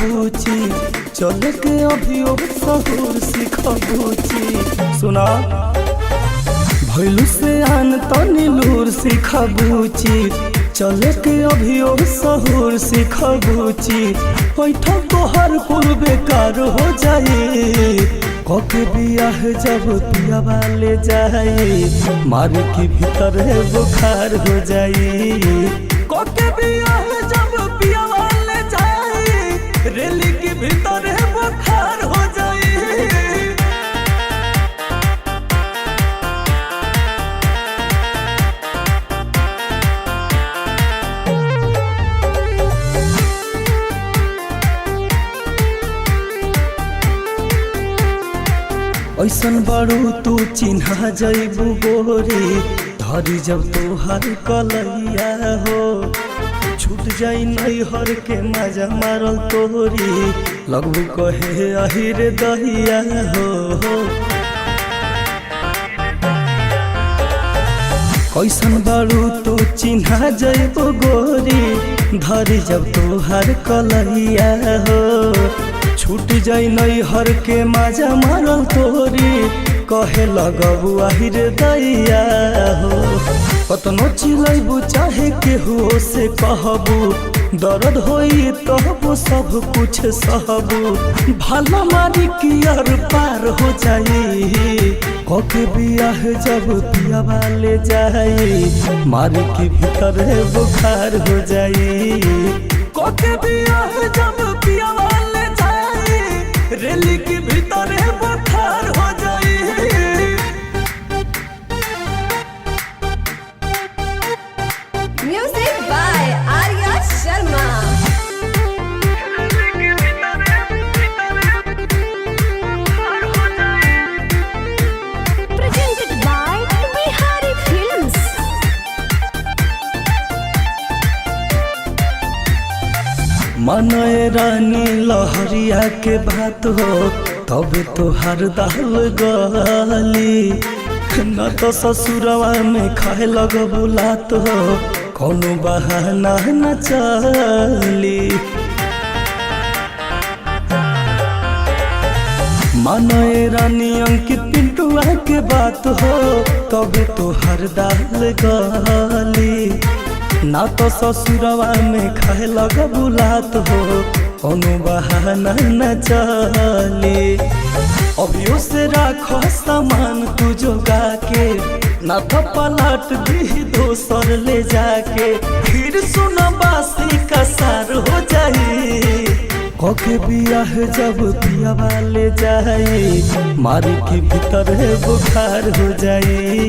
सिखबूची चले के अभी सहूर सिखबूची सुना भैलू से आन तनी लूर सिखबूची चले के अभी सहूर सिखबूची बैठा तोहर कुल बेकार हो जाए कके बियाह जब पिया वाले जाए मार के भीतर बुखार हो जाए कके बियाह जब पिया वाले जाए रेली के भीतर बुखार हो जाए। ऐसन बड़ू तू चिन्हा जैबू गोरी धरी जब तोहर कलैया हो छूट जाई नैहर के मजा मारल तोरी लगबू कहे अहिर दहिया हो कैसन बड़ू तू चिन्हा जैबू गोरी धरी जब तोहर कलैया हो छूट जाई नैहर के मजा मारल तोरी कहे लगबू अहिर दैया हो कतनो चिलैबू चाहे केहू से कहबू दर्द होई तबो सब कुछ सहबू भला मारी कियर पार हो जाए कके बियाह जब पिया वाले जाए मार के भीतर बुखार हो जाए कके बियाह जब पिया वाले जाए रेली के भीतर बुखार हो जाए। Music by Arya Sharma. Presented by Bihari films. मनए रानी लहरिया के बात हो तबे तोहार दाल गली न तो ससुरवा में खाए लग बुलात हो कौनो बहाना न चली मनए रानी अंकित पिंटुआ के बात हो तबे तोहार दाल गली ना तो ससुरवा में खाए लग बुलात हो कौनो बहाना न चले अभियो से राखो सामान तू जोगा के ना तो पलट दी दोसर ले जाके फिर सुना बासी का सार हो जाए कके बियाह जब पिया वाले जाए मार के भीतर बुखार हो जाए